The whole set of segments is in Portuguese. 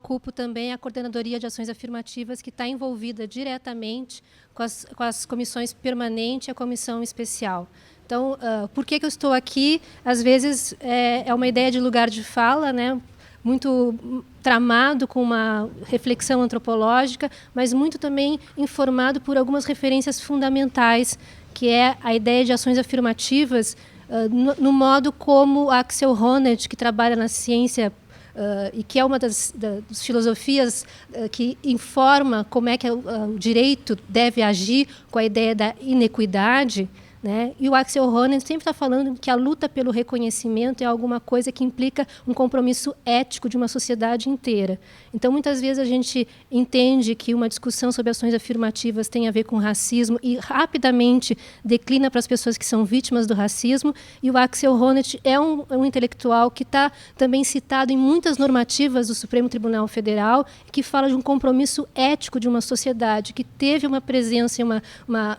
ocupo também a Coordenadoria de Ações Afirmativas, que está envolvida diretamente com as comissões permanente e a comissão especial. Então, por que eu estou aqui? Às vezes é uma ideia de lugar de fala, né? Muito tramado com uma reflexão antropológica, mas muito também informado por algumas referências fundamentais, que é a ideia de ações afirmativas, no modo como Axel Honneth, que trabalha na ciência e que é uma das filosofias que informa como é que o direito deve agir com a ideia da inequidade, né? E o Axel Honneth sempre está falando que a luta pelo reconhecimento é alguma coisa que implica um compromisso ético de uma sociedade inteira. Então, muitas vezes a gente entende que uma discussão sobre ações afirmativas tem a ver com racismo e rapidamente declina para as pessoas que são vítimas do racismo. E o Axel Honneth é um intelectual que está também citado em muitas normativas do Supremo Tribunal Federal, que fala de um compromisso ético de uma sociedade que teve uma presença e uma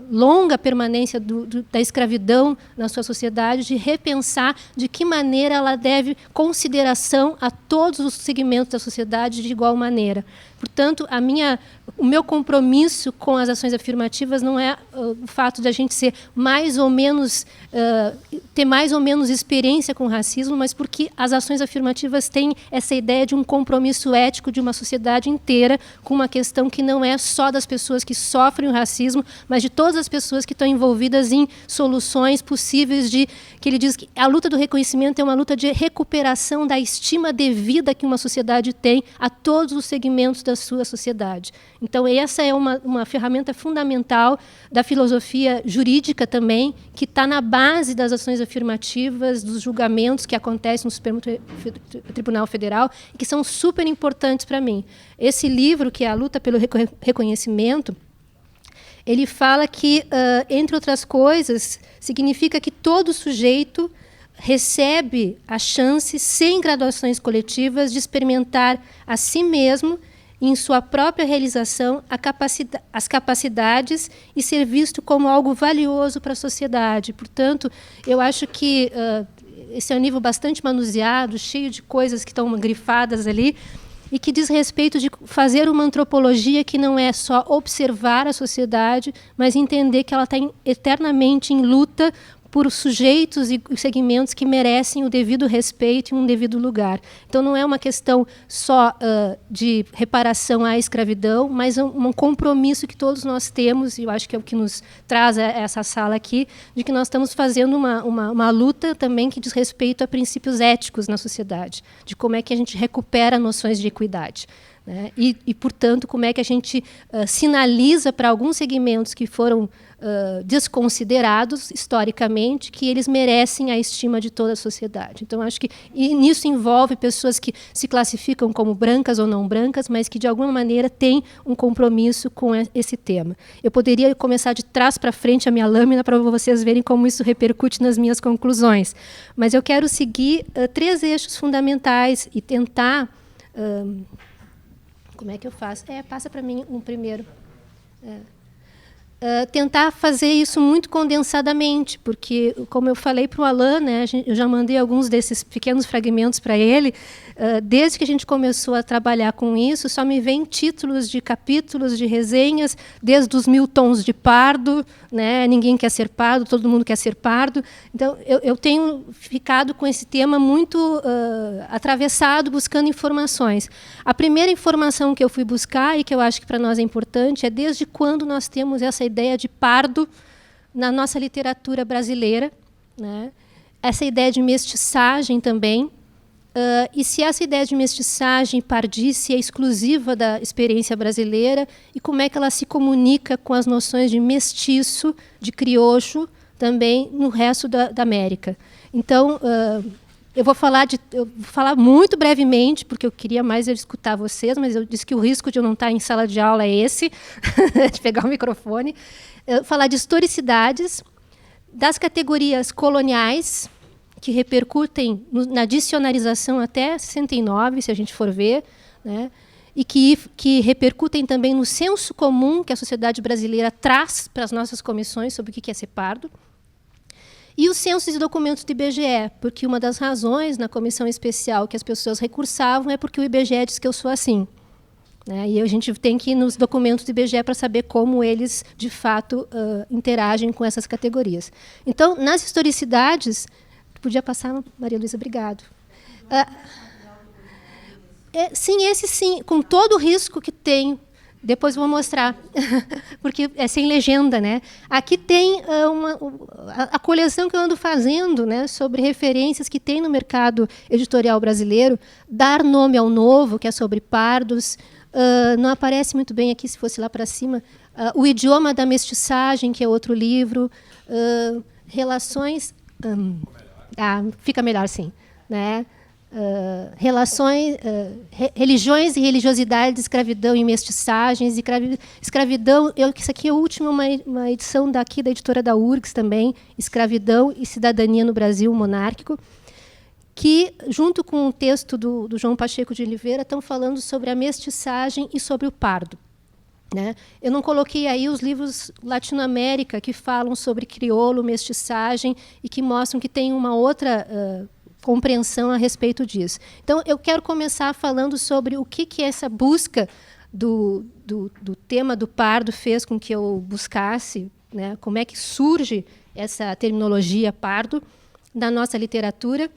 longa permanência da escravidão na sua sociedade, de repensar de que maneira ela deve consideração a todos os segmentos da sociedade de igual maneira. Portanto, o meu compromisso com as ações afirmativas não é o fato de a gente ser mais ou menos ter mais ou menos experiência com o racismo, mas porque as ações afirmativas têm essa ideia de um compromisso ético de uma sociedade inteira com uma questão que não é só das pessoas que sofrem o racismo, mas de todas as pessoas que estão envolvidas em soluções possíveis que ele diz que a luta do reconhecimento é uma luta de recuperação da estima devida que uma sociedade tem a todos os segmentos da sua sociedade. Então, essa é uma ferramenta fundamental da filosofia jurídica também, que está na base das ações afirmativas, dos julgamentos que acontecem no Supremo Tribunal Federal, e que são super importantes para mim. Esse livro, que é A Luta pelo Reconhecimento, ele fala que, entre outras coisas, significa que todo sujeito recebe a chance, sem graduações coletivas, de experimentar a si mesmo, em sua própria realização, as capacidades e ser visto como algo valioso para a sociedade. Portanto, eu acho que esse é um livro bastante manuseado, cheio de coisas que estão grifadas ali, e que diz respeito de fazer uma antropologia que não é só observar a sociedade, mas entender que ela está eternamente em luta por sujeitos e segmentos que merecem o devido respeito e um devido lugar. Então, não é uma questão só de reparação à escravidão, mas um compromisso que todos nós temos, e eu acho que é o que nos traz a essa sala aqui, de que nós estamos fazendo uma luta também que diz respeito a princípios éticos na sociedade, de como é que a gente recupera noções de equidade. Né? E, portanto, como é que a gente sinaliza para alguns segmentos que foram desconsiderados historicamente, que eles merecem a estima de toda a sociedade. Então, acho que nisso envolve pessoas que se classificam como brancas ou não brancas, mas que, de alguma maneira, têm um compromisso com esse tema. Eu poderia começar de trás para frente a minha lâmina para vocês verem como isso repercute nas minhas conclusões. Mas eu quero seguir 3 eixos fundamentais e tentar... como é que eu faço? Passa para mim um primeiro. Tentar fazer isso muito condensadamente, porque, como eu falei para o Alain, né, eu já mandei alguns desses pequenos fragmentos para ele, desde que a gente começou a trabalhar com isso, só me vem títulos de capítulos, de resenhas, desde os 1000 tons de pardo, né, ninguém quer ser pardo, todo mundo quer ser pardo. Então, eu tenho ficado com esse tema muito atravessado, buscando informações. A primeira informação que eu fui buscar, e que eu acho que para nós é importante, é desde quando nós temos essa ideia de pardo na nossa literatura brasileira, né? Essa ideia de mestiçagem também, e se essa ideia de mestiçagem, pardice, é exclusiva da experiência brasileira, e como é que ela se comunica com as noções de mestiço, de criouxo, também no resto da América. Então, eu vou falar muito brevemente, porque eu queria mais escutar vocês, mas eu disse que o risco de eu não estar em sala de aula é esse, de pegar o microfone. Falar de historicidades, das categorias coloniais, que repercutem na dicionarização até 69, se a gente for ver, né? E que repercutem também no senso comum que a sociedade brasileira traz para as nossas comissões sobre o que é ser pardo. E os censos e documentos do IBGE, porque uma das razões na comissão especial que as pessoas recursavam é porque o IBGE diz que eu sou assim. Né? E a gente tem que ir nos documentos do IBGE para saber como eles, de fato, interagem com essas categorias. Então, nas historicidades... Podia passar, Maria Luísa, obrigado. Sim, esse sim, com todo o risco que tem. Depois vou mostrar, porque é sem legenda, né? Aqui tem a coleção que eu ando fazendo, né, sobre referências que tem no mercado editorial brasileiro. Dar Nome ao Novo, que é sobre pardos. Não aparece muito bem aqui, se fosse lá para cima. O Idioma da Mestiçagem, que é outro livro. Relações... fica melhor, sim. Né? Religiões e religiosidades, escravidão e mestiçagens, escravidão, isso aqui é a última, uma edição daqui da editora da URGS também, Escravidão e Cidadania no Brasil Monárquico, que, junto com o texto do João Pacheco de Oliveira, estão falando sobre a mestiçagem e sobre o pardo. Né? Eu não coloquei aí os livros Latinoamérica, que falam sobre crioulo, mestiçagem, e que mostram que tem uma outra compreensão a respeito disso. Então, eu quero começar falando sobre o que essa busca do tema do pardo fez com que eu buscasse, né? Como é que surge essa terminologia pardo na nossa literatura.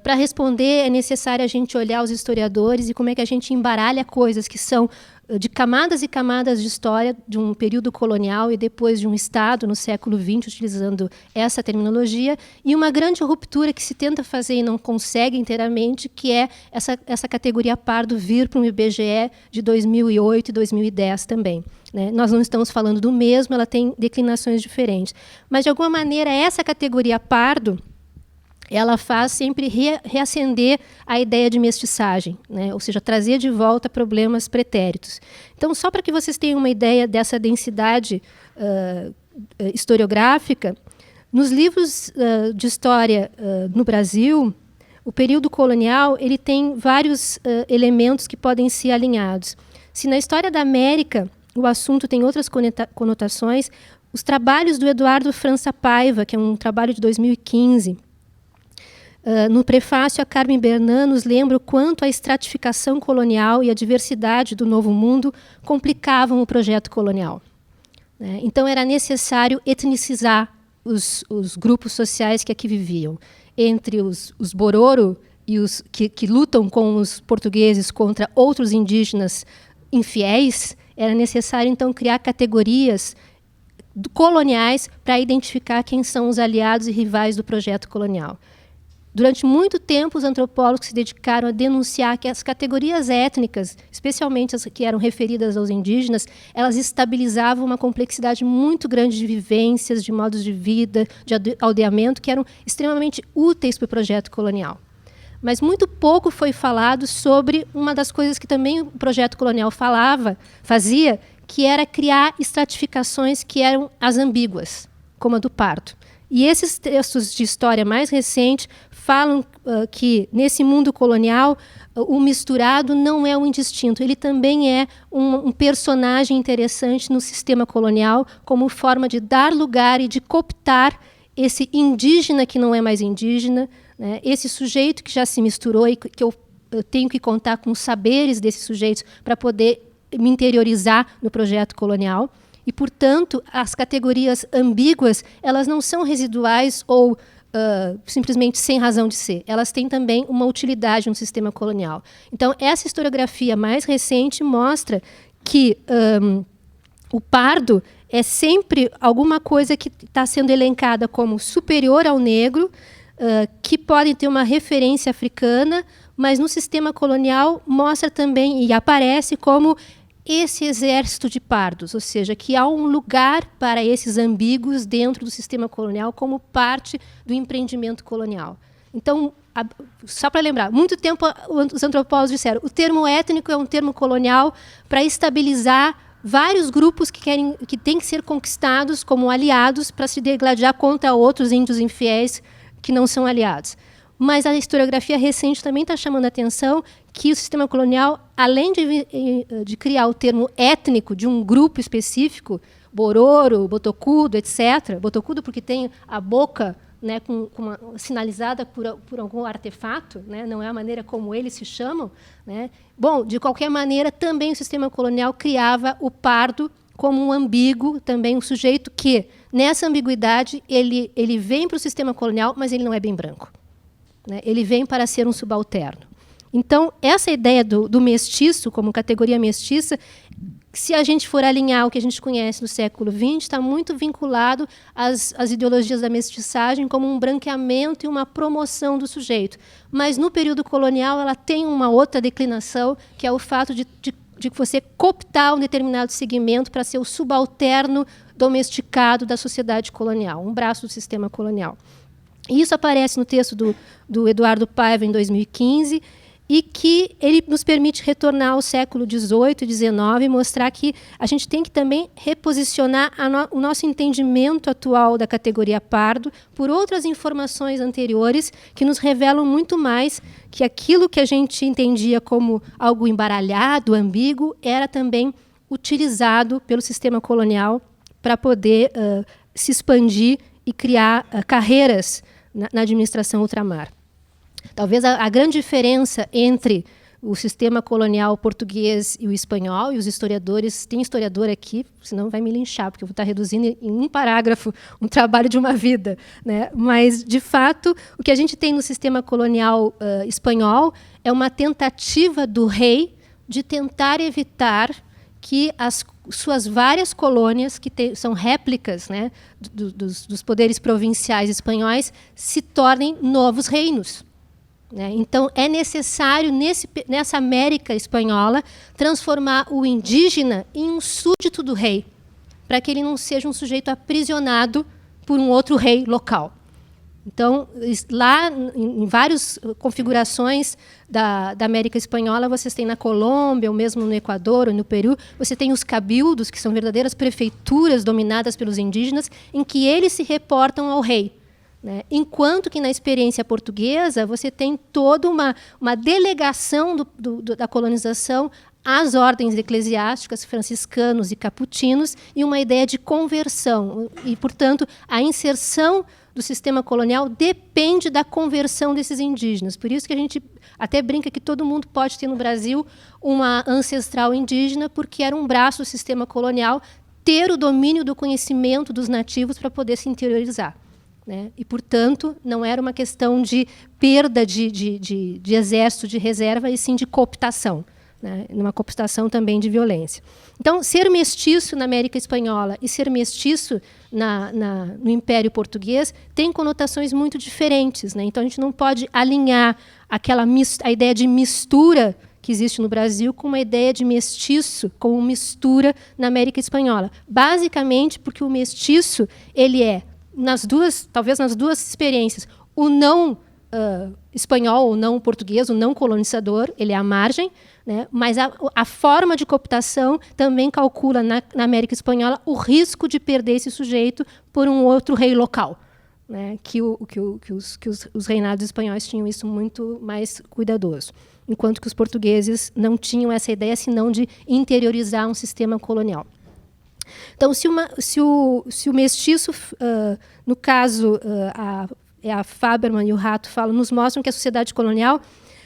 Para responder, é necessário a gente olhar os historiadores e como é que a gente embaralha coisas que são de camadas e camadas de história de um período colonial e depois de um Estado no século XX, utilizando essa terminologia, e uma grande ruptura que se tenta fazer e não consegue inteiramente, que é essa categoria pardo vir para um IBGE de 2008 e 2010 também. Né? Nós não estamos falando do mesmo, ela tem declinações diferentes. Mas, de alguma maneira, essa categoria pardo ela faz sempre reacender a ideia de mestiçagem, né? Ou seja, trazer de volta problemas pretéritos. Então, só para que vocês tenham uma ideia dessa densidade historiográfica, nos livros de história no Brasil, o período colonial ele tem vários elementos que podem ser alinhados. Se na história da América o assunto tem outras conotações, os trabalhos do Eduardo França Paiva, que é um trabalho de 2015, no prefácio, a Carmen Bernan nos lembra o quanto a estratificação colonial e a diversidade do Novo Mundo complicavam o projeto colonial. Né? Então, era necessário etnicizar os grupos sociais que aqui viviam. Entre os Bororo e os que lutam com os portugueses contra outros indígenas infiéis, era necessário, então, criar categorias coloniais para identificar quem são os aliados e rivais do projeto colonial. Durante muito tempo, os antropólogos se dedicaram a denunciar que as categorias étnicas, especialmente as que eram referidas aos indígenas, elas estabilizavam uma complexidade muito grande de vivências, de modos de vida, de aldeamento, que eram extremamente úteis para o projeto colonial. Mas muito pouco foi falado sobre uma das coisas que também o projeto colonial fazia, que era criar estratificações que eram as ambíguas, como a do pardo. E esses textos de história mais recente falam que, nesse mundo colonial, o misturado não é um indistinto, ele também é um personagem interessante no sistema colonial, como forma de dar lugar e de cooptar esse indígena que não é mais indígena, né? Esse sujeito que já se misturou e que eu tenho que contar com os saberes desses sujeitos para poder me interiorizar no projeto colonial. E, portanto, as categorias ambíguas, elas não são residuais ou simplesmente sem razão de ser. Elas têm também uma utilidade no sistema colonial. Então, essa historiografia mais recente mostra que o pardo é sempre alguma coisa que está sendo elencada como superior ao negro, que podem ter uma referência africana, mas no sistema colonial mostra também e aparece como esse exército de pardos, ou seja, que há um lugar para esses ambíguos dentro do sistema colonial como parte do empreendimento colonial. Então, só para lembrar, muito tempo os antropólogos disseram o termo étnico é um termo colonial para estabilizar vários grupos que têm que ser conquistados como aliados para se degladiar contra outros índios infiéis que não são aliados. Mas a historiografia recente também está chamando a atenção que o sistema colonial, além de criar o termo étnico de um grupo específico, bororo, botocudo, etc. Botocudo porque tem a boca, né, sinalizada por algum artefato, né, não é a maneira como eles se chamam, né. Bom, de qualquer maneira, também o sistema colonial criava o pardo como um ambíguo, também um sujeito que, nessa ambiguidade, ele vem para o sistema colonial, mas ele não é bem branco, né, ele vem para ser um subalterno. Então, essa ideia do mestiço, como categoria mestiça, se a gente for alinhar o que a gente conhece no século XX, está muito vinculado às ideologias da mestiçagem como um branqueamento e uma promoção do sujeito. Mas, no período colonial, ela tem uma outra declinação, que é o fato de você cooptar um determinado segmento para ser o subalterno domesticado da sociedade colonial, um braço do sistema colonial. E isso aparece no texto do Eduardo Paiva, em 2015, e que ele nos permite retornar ao século XVIII e XIX e mostrar que a gente tem que também reposicionar o nosso entendimento atual da categoria pardo por outras informações anteriores que nos revelam muito mais que aquilo que a gente entendia como algo embaralhado, ambíguo, era também utilizado pelo sistema colonial para poder se expandir e criar carreiras na administração ultramar. Talvez a grande diferença entre o sistema colonial português e o espanhol, e os historiadores, tem historiador aqui, senão vai me linchar, porque eu vou estar reduzindo em um parágrafo um trabalho de uma vida, né? Mas, de fato, o que a gente tem no sistema colonial espanhol é uma tentativa do rei de tentar evitar que as suas várias colônias, que são réplicas, né, dos poderes provinciais espanhóis, se tornem novos reinos. Então, é necessário, nessa América espanhola, transformar o indígena em um súdito do rei, para que ele não seja um sujeito aprisionado por um outro rei local. Então, lá, em várias configurações da América espanhola, vocês têm na Colômbia, ou mesmo no Equador, ou no Peru, você tem os cabildos, que são verdadeiras prefeituras dominadas pelos indígenas, em que eles se reportam ao rei. Enquanto que na experiência portuguesa você tem toda uma delegação da colonização às ordens eclesiásticas, franciscanos e capuchinos, e uma ideia de conversão. E, portanto, a inserção do sistema colonial depende da conversão desses indígenas. Por isso que a gente até brinca que todo mundo pode ter no Brasil uma ancestral indígena, porque era um braço do sistema colonial ter o domínio do conhecimento dos nativos para poder se interiorizar. E, portanto, não era uma questão de perda de exército de reserva, e sim de cooptação, numa cooptação também de violência. Então, ser mestiço na América Espanhola e ser mestiço no Império Português tem conotações muito diferentes. Então, a gente não pode alinhar a ideia de mistura que existe no Brasil com uma ideia de mestiço, como mistura na América Espanhola. Basicamente porque o mestiço ele é, talvez nas duas experiências, o não espanhol, o não português, o não colonizador, ele é à margem, mas a forma de cooptação também calcula na América Espanhola o risco de perder esse sujeito por um outro rei local, que os reinados espanhóis tinham isso muito mais cuidadoso, enquanto que os portugueses não tinham essa ideia, senão de interiorizar um sistema colonial. Então, se o mestiço, no caso, a Faberman e o Ratto falam, nos mostram que a sociedade colonial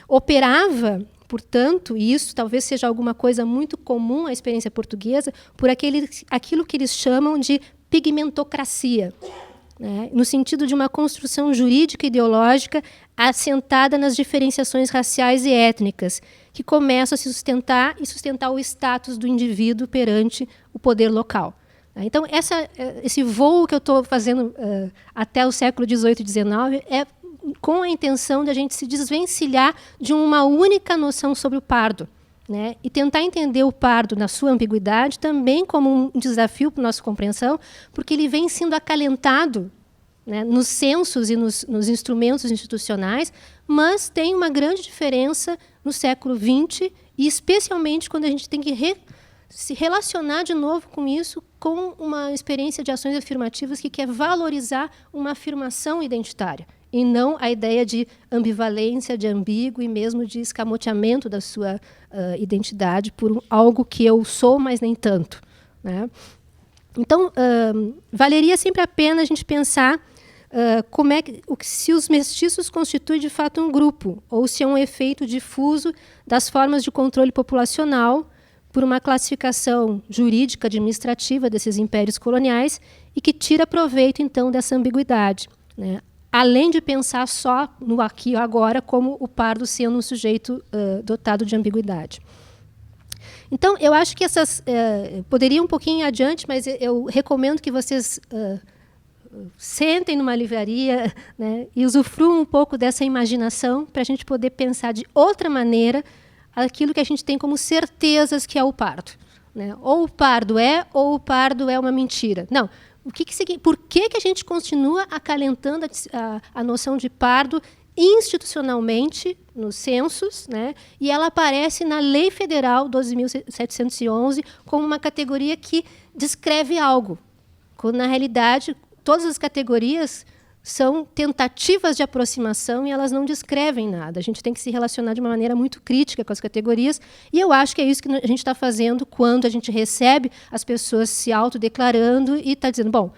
operava, portanto, e isso talvez seja alguma coisa muito comum à experiência portuguesa, por aquilo que eles chamam de pigmentocracia, no sentido de uma construção jurídica e ideológica assentada nas diferenciações raciais e étnicas, que começam a se sustentar e sustentar o status do indivíduo perante o poder local. Então, esse voo que eu estou fazendo até o século XVIII e XIX é com a intenção de a gente se desvencilhar de uma única noção sobre o pardo, e tentar entender o pardo na sua ambiguidade também como um desafio para a nossa compreensão, porque ele vem sendo acalentado nos censos e nos instrumentos institucionais, mas tem uma grande diferença no século XX, e especialmente quando a gente tem que se relacionar de novo com isso, com uma experiência de ações afirmativas que quer valorizar uma afirmação identitária, e não a ideia de ambivalência, de ambíguo e mesmo de escamoteamento da sua identidade por algo que eu sou, mas nem tanto. Então, valeria sempre a pena a gente pensar como é que, se os mestiços constituem de fato um grupo, ou se é um efeito difuso das formas de controle populacional por uma classificação jurídica administrativa desses impérios coloniais e que tira proveito, então, dessa ambiguidade, né? Além de pensar só no aqui e agora como o pardo sendo um sujeito dotado de ambiguidade. Então, eu acho que essas... poderia ir um pouquinho adiante, mas eu recomendo que vocês sentem numa livraria, né, e usufruam um pouco dessa imaginação para a gente poder pensar de outra maneira aquilo que a gente tem como certezas que é o pardo, né? Ou o pardo é uma mentira. Não. Por que a gente continua acalentando a noção de pardo institucionalmente nos censos, né? E ela aparece na Lei Federal 12.711 como uma categoria que descreve algo, quando, na realidade, todas as categorias são tentativas de aproximação e elas não descrevem nada. A gente tem que se relacionar de uma maneira muito crítica com as categorias, e eu acho que é isso que a gente está fazendo quando a gente recebe as pessoas se autodeclarando e está dizendo, bom,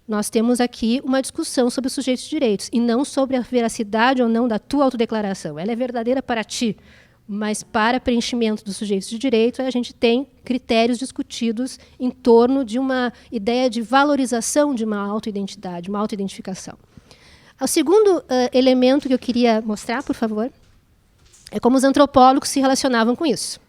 nós temos aqui uma discussão sobre os sujeitos de direitos, e não sobre a veracidade ou não da tua autodeclaração. Ela é verdadeira para ti, mas para preenchimento dos sujeitos de direito, a gente tem critérios discutidos em torno de uma ideia de valorização de uma autoidentidade, uma autoidentificação. O segundo elemento que eu queria mostrar, por favor, é como os antropólogos se relacionavam com isso,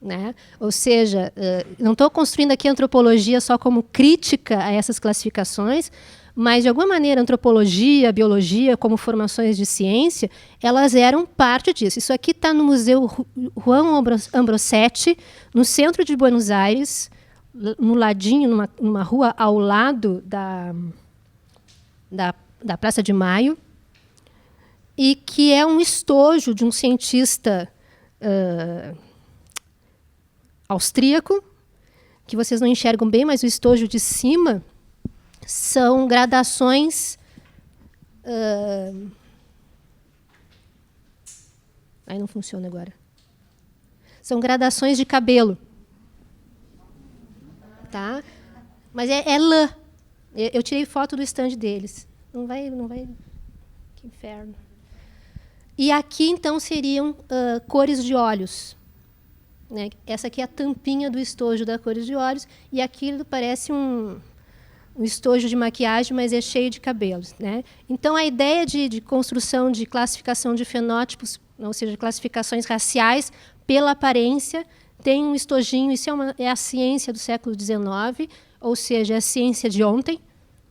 né? Ou seja, não estou construindo aqui a antropologia só como crítica a essas classificações, mas, de alguma maneira, a antropologia, a biologia, como formações de ciência, elas eram parte disso. Isso aqui está no Museu Juan Ambrosetti, no centro de Buenos Aires, no ladinho, numa rua ao lado da Praça de Maio, e que é um estojo de um cientista austríaco, que vocês não enxergam bem, mas o estojo de cima são gradações... Aí não funciona agora. São gradações de cabelo. Tá? Mas é lã. Eu tirei foto do stand deles. Não vai... Que inferno. E aqui, então, seriam cores de olhos. Né? Essa aqui é a tampinha do estojo da cores de olhos, e aquilo parece um estojo de maquiagem, mas é cheio de cabelos, né? Então, a ideia de construção de classificação de fenótipos, ou seja, classificações raciais pela aparência, tem um estojinho, isso é a ciência do século XIX, ou seja, é a ciência de ontem,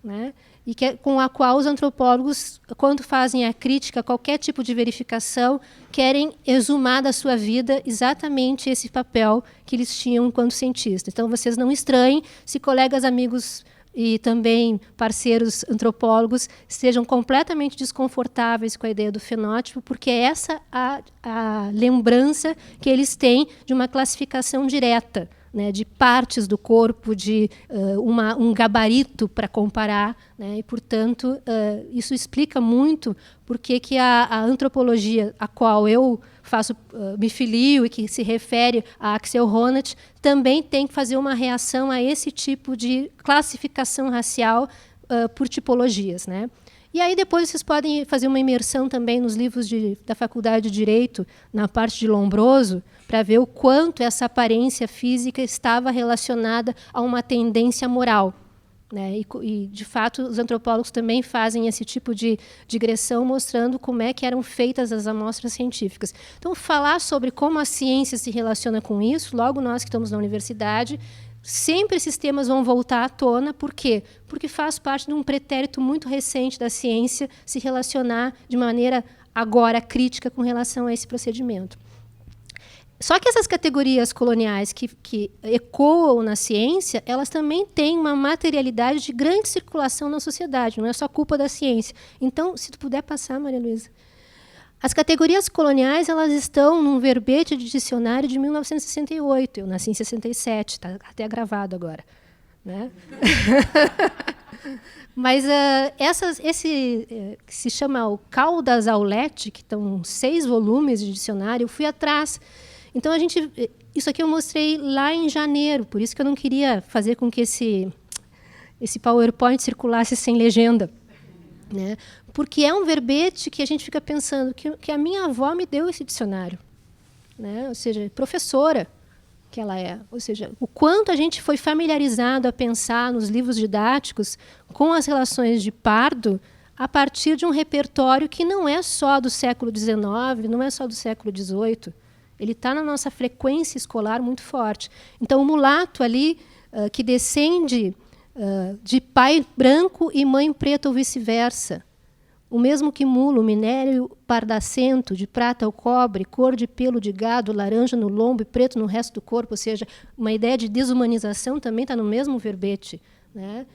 né? E com a qual os antropólogos, quando fazem a crítica a qualquer tipo de verificação, querem exumar da sua vida exatamente esse papel que eles tinham enquanto cientistas. Então, vocês não estranhem se colegas, amigos e também parceiros antropólogos estejam completamente desconfortáveis com a ideia do fenótipo, porque é essa a lembrança que eles têm de uma classificação direta, né, de partes do corpo, de um gabarito para comparar, né, e, portanto, isso explica muito porque que a antropologia a qual eu me filio e que se refere a Axel Honneth também tem que fazer uma reação a esse tipo de classificação racial por tipologias, né? E aí depois vocês podem fazer uma imersão também nos livros da Faculdade de Direito, na parte de Lombroso, para ver o quanto essa aparência física estava relacionada a uma tendência moral, né? E, de fato, os antropólogos também fazem esse tipo de digressão, mostrando como é que eram feitas as amostras científicas. Então, falar sobre como a ciência se relaciona com isso, logo nós que estamos na universidade, sempre esses temas vão voltar à tona. Por quê? Porque faz parte de um pretérito muito recente da ciência se relacionar de maneira agora crítica com relação a esse procedimento. Só que essas categorias coloniais que ecoam na ciência, elas também têm uma materialidade de grande circulação na sociedade, não é só culpa da ciência. Então, se tu puder passar, Maria Luísa. As categorias coloniais, elas estão num verbete de dicionário de 1968. Eu nasci em 67, está até gravado agora, né? Mas esse que se chama o Caldas Aulete, que estão 6 volumes de dicionário, eu fui atrás. Então, isso aqui eu mostrei lá em janeiro, por isso que eu não queria fazer com que esse PowerPoint circulasse sem legenda, né? Porque é um verbete que a gente fica pensando que a minha avó me deu esse dicionário, né? Ou seja, professora que ela é. Ou seja, o quanto a gente foi familiarizado a pensar nos livros didáticos com as relações de pardo a partir de um repertório que não é só do século XIX, não é só do século XVIII. Ele está na nossa frequência escolar muito forte. Então, o mulato ali, que descende de pai branco e mãe preta ou vice-versa, o mesmo que mulo, minério pardacento, de prata ao cobre, cor de pelo de gado, laranja no lombo e preto no resto do corpo, ou seja, uma ideia de desumanização também está no mesmo verbete, né?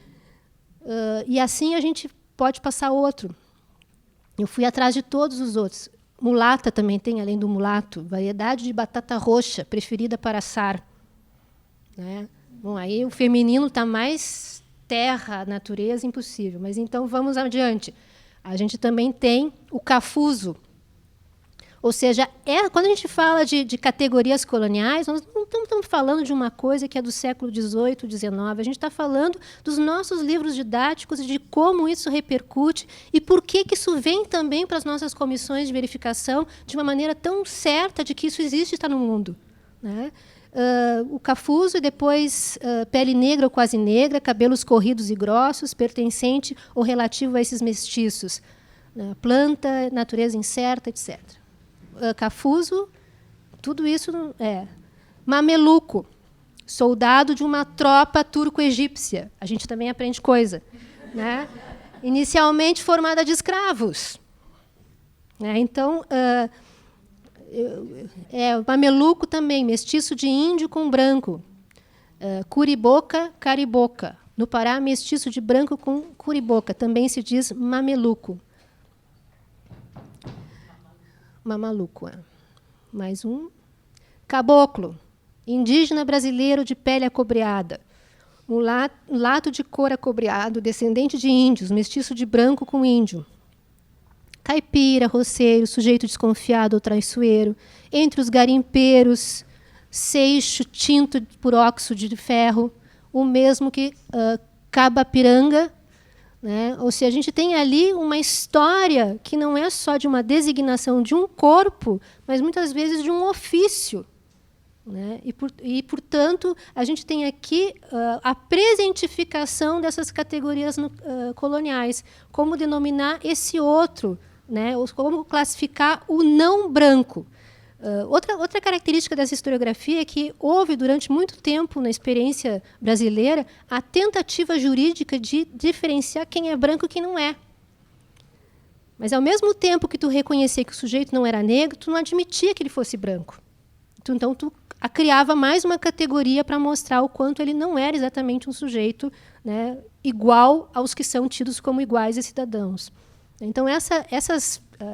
E assim a gente pode passar outro. Eu fui atrás de todos os outros. Mulata também tem, além do mulato, variedade de batata roxa, preferida para assar, né? Bom, aí o feminino está mais terra, natureza, impossível. Mas então vamos adiante. A gente também tem o cafuso. Ou seja, quando a gente fala de categorias coloniais, nós não estamos falando de uma coisa que é do século XVIII, XIX. A gente está falando dos nossos livros didáticos e de como isso repercute e por que isso vem também para as nossas comissões de verificação de uma maneira tão certa de que isso existe e está no mundo, né? O cafuso e depois pele negra ou quase negra, cabelos corridos e grossos, pertencente ou relativo a esses mestiços, planta, natureza incerta, etc. Cafuso, tudo isso é. Mameluco, soldado de uma tropa turco-egípcia. A gente também aprende coisa, né? Inicialmente formada de escravos, né? Então, o mameluco também, mestiço de índio com branco. Curiboca, cariboca. No Pará, mestiço de branco com curiboca. Também se diz mameluco. Mamaluco. Mais um. Caboclo, indígena brasileiro de pele acobreada. Mulato de cor acobreado, descendente de índios, mestiço de branco com índio. Caipira, roceiro, sujeito desconfiado ou traiçoeiro, entre os garimpeiros, seixo tinto por óxido de ferro, o mesmo que cabapiranga, né? Ou seja, a gente tem ali uma história que não é só de uma designação de um corpo, mas muitas vezes de um ofício, né? Portanto, a gente tem aqui a presentificação dessas categorias coloniais, como denominar esse outro, né? Como classificar o não branco. Outra característica dessa historiografia é que houve, durante muito tempo, na experiência brasileira, a tentativa jurídica de diferenciar quem é branco e quem não é. Mas, ao mesmo tempo que tu reconhecia que o sujeito não era negro, tu não admitia que ele fosse branco. Então, tu criava mais uma categoria para mostrar o quanto ele não era exatamente um sujeito, né, igual aos que são tidos como iguais a cidadãos. Então,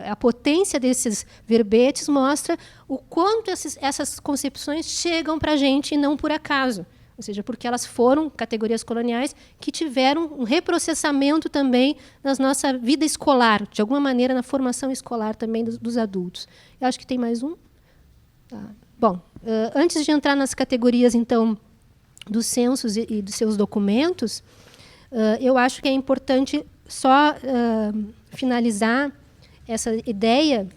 a potência desses verbetes mostra o quanto essas concepções chegam para a gente e não por acaso. Ou seja, porque elas foram categorias coloniais que tiveram um reprocessamento também na nossa vida escolar, de alguma maneira na formação escolar também dos adultos. Eu acho que tem mais um. Tá. Bom, antes de entrar nas categorias, então, dos censos e dos seus documentos, eu acho que é importante só finalizar essa ideia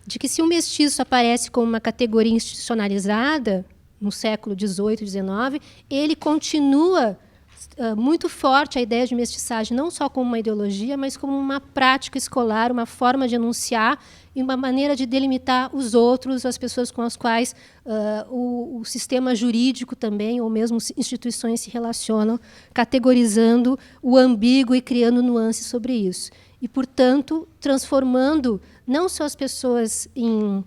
de que se o mestiço aparece como uma categoria institucionalizada no século XVIII, XIX, ele continua muito forte a ideia de mestiçagem, não só como uma ideologia, mas como uma prática escolar, uma forma de enunciar e uma maneira de delimitar os outros, as pessoas com as quais o sistema jurídico também, ou mesmo instituições se relacionam, categorizando o ambíguo e criando nuances sobre isso. E, portanto, transformando não só as pessoas em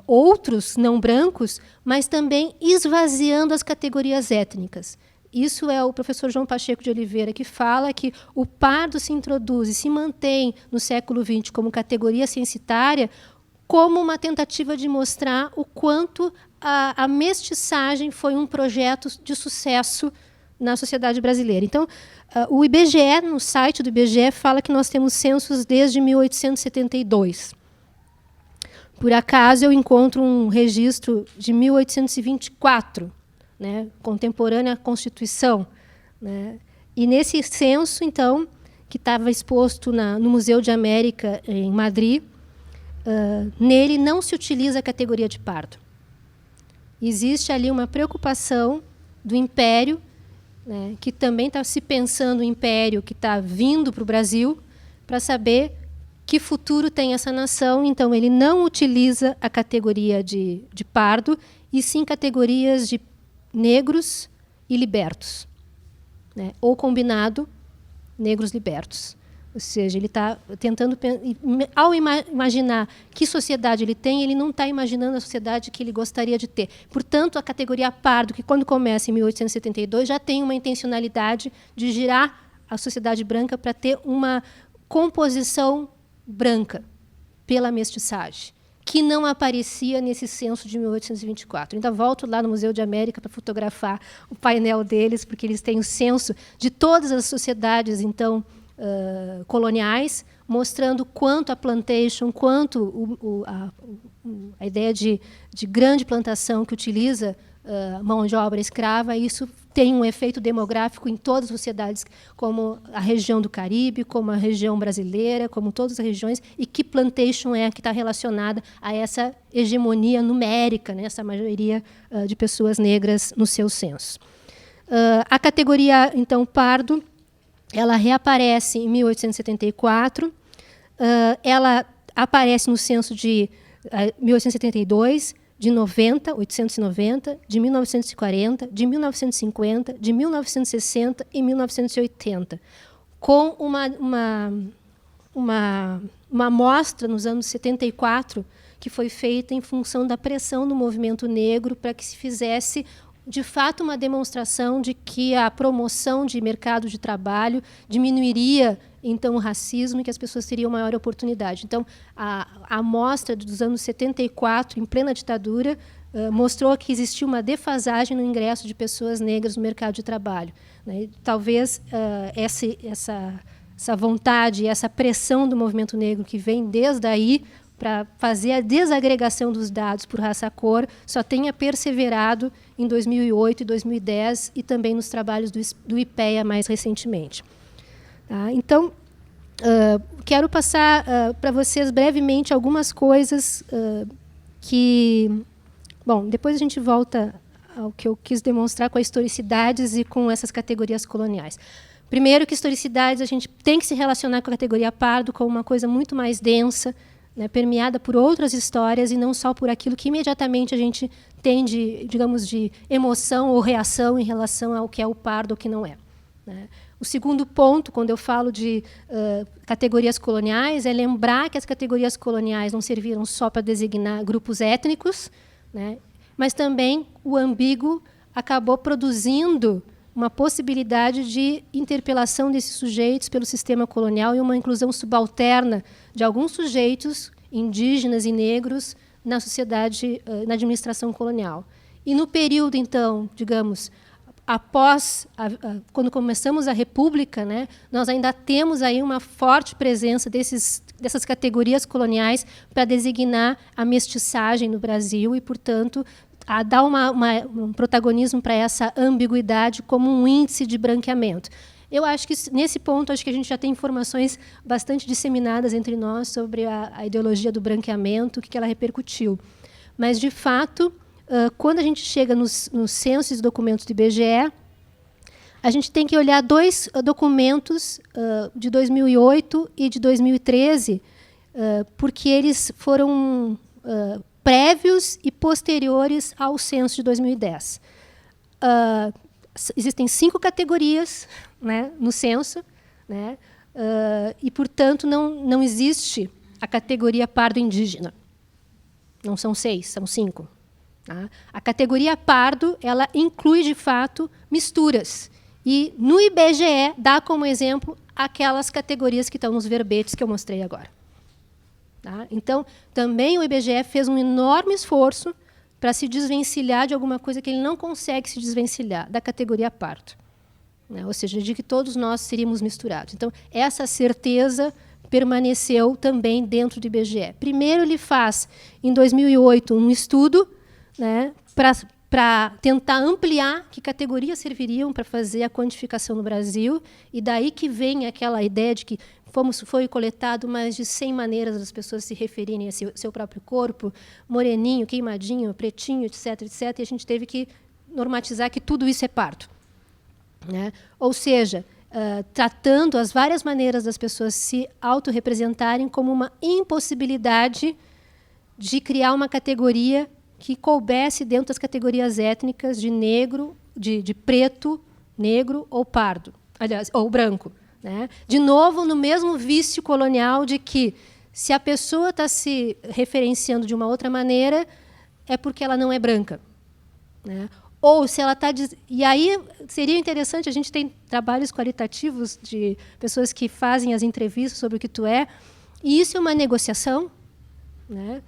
outros não brancos, mas também esvaziando as categorias étnicas. Isso é o professor João Pacheco de Oliveira, que fala que o pardo se introduz e se mantém no século XX como categoria censitária, como uma tentativa de mostrar o quanto a mestiçagem foi um projeto de sucesso na sociedade brasileira. Então, o IBGE, no site do IBGE, fala que nós temos censos desde 1872. Por acaso, eu encontro um registro de 1824, né, contemporânea à Constituição, né? E nesse censo, então, que estava exposto no Museu de América, em Madrid, nele não se utiliza a categoria de pardo. Existe ali uma preocupação do Império, né, que também está se pensando o Império que está vindo para o Brasil, para saber que futuro tem essa nação. Então, ele não utiliza a categoria de pardo, e sim categorias de negros e libertos, né, ou combinado, negros libertos. Ou seja, ele está tentando, ao imaginar que sociedade ele tem, ele não está imaginando a sociedade que ele gostaria de ter. Portanto, a categoria pardo, que quando começa em 1872, já tem uma intencionalidade de girar a sociedade branca para ter uma composição branca pela mestiçagem, que não aparecia nesse censo de 1824. Ainda volto lá no Museu de América para fotografar o painel deles, porque eles têm o censo de todas as sociedades, então, coloniais, mostrando quanto a plantation, quanto a ideia de grande plantação que utiliza mão de obra escrava, isso tem um efeito demográfico em todas as sociedades, como a região do Caribe, como a região brasileira, como todas as regiões, e que plantation é que está relacionada a essa hegemonia numérica, né, essa maioria de pessoas negras no seu censo. A categoria, então, pardo, ela reaparece em 1874, ela aparece no censo de 1872, de 890, de 1940, de 1950, de 1960 e 1980, com uma amostra nos anos 74 que foi feita em função da pressão do movimento negro para que se fizesse de fato uma demonstração de que a promoção de mercado de trabalho diminuiria então o racismo e que as pessoas teriam maior oportunidade. Então, a amostra dos anos 74, em plena ditadura, mostrou que existia uma defasagem no ingresso de pessoas negras no mercado de trabalho, né? E talvez essa vontade, essa pressão do movimento negro que vem desde aí para fazer a desagregação dos dados por raça-cor, só tenha perseverado em 2008 e 2010 e também nos trabalhos do IPEA mais recentemente. Tá? Então, quero passar para vocês brevemente algumas coisas que... Bom, depois a gente volta ao que eu quis demonstrar com as historicidades e com essas categorias coloniais. Primeiro, que historicidades a gente tem que se relacionar com a categoria pardo como uma coisa muito mais densa, né, permeada por outras histórias e não só por aquilo que imediatamente a gente tem de, digamos, de emoção ou reação em relação ao que é o pardo ou o que não é, né? O segundo ponto, quando eu falo de categorias coloniais, é lembrar que as categorias coloniais não serviram só para designar grupos étnicos, né, mas também o ambíguo acabou produzindo uma possibilidade de interpelação desses sujeitos pelo sistema colonial e uma inclusão subalterna de alguns sujeitos indígenas e negros na sociedade, na administração colonial. E no período, então, digamos, após, quando começamos a República, né, nós ainda temos aí uma forte presença dessas categorias coloniais para designar a mestiçagem no Brasil e, portanto, a dar um protagonismo para essa ambiguidade como um índice de branqueamento. Eu acho que, nesse ponto, acho que a gente já tem informações bastante disseminadas entre nós sobre a ideologia do branqueamento, o que ela repercutiu. Mas, de fato, quando a gente chega nos censos e documentos do IBGE, a gente tem que olhar dois documentos de 2008 e de 2013, porque eles foram prévios e posteriores ao censo de 2010. Existem 5 categorias, né, no censo, né, e, portanto, não existe a categoria pardo indígena. Não são 6, são 5. Tá? A categoria pardo, ela inclui, de fato, misturas. E, no IBGE, dá como exemplo aquelas categorias que estão nos verbetes que eu mostrei agora. Tá? Então, também o IBGE fez um enorme esforço para se desvencilhar de alguma coisa que ele não consegue se desvencilhar, da categoria pardo. né? Ou seja, de que todos nós seríamos misturados. Então, essa certeza permaneceu também dentro do IBGE. Primeiro, ele faz, em 2008, um estudo, né, para tentar ampliar que categorias serviriam para fazer a quantificação no Brasil, e daí que vem aquela ideia de que foi coletado mais de 100 maneiras das pessoas se referirem a seu próprio corpo, moreninho, queimadinho, pretinho, etc., etc., e a gente teve que normatizar que tudo isso é pardo, né? Ou seja, tratando as várias maneiras das pessoas se autorrepresentarem como uma impossibilidade de criar uma categoria que coubesse dentro das categorias étnicas de negro, de preto, negro ou pardo, aliás, ou branco, né? De novo, no mesmo vício colonial de que, se a pessoa está se referenciando de uma outra maneira, é porque ela não é branca, né? Ou se ela está... E aí seria interessante, a gente tem trabalhos qualitativos de pessoas que fazem as entrevistas sobre o que tu é, e isso é uma negociação, né?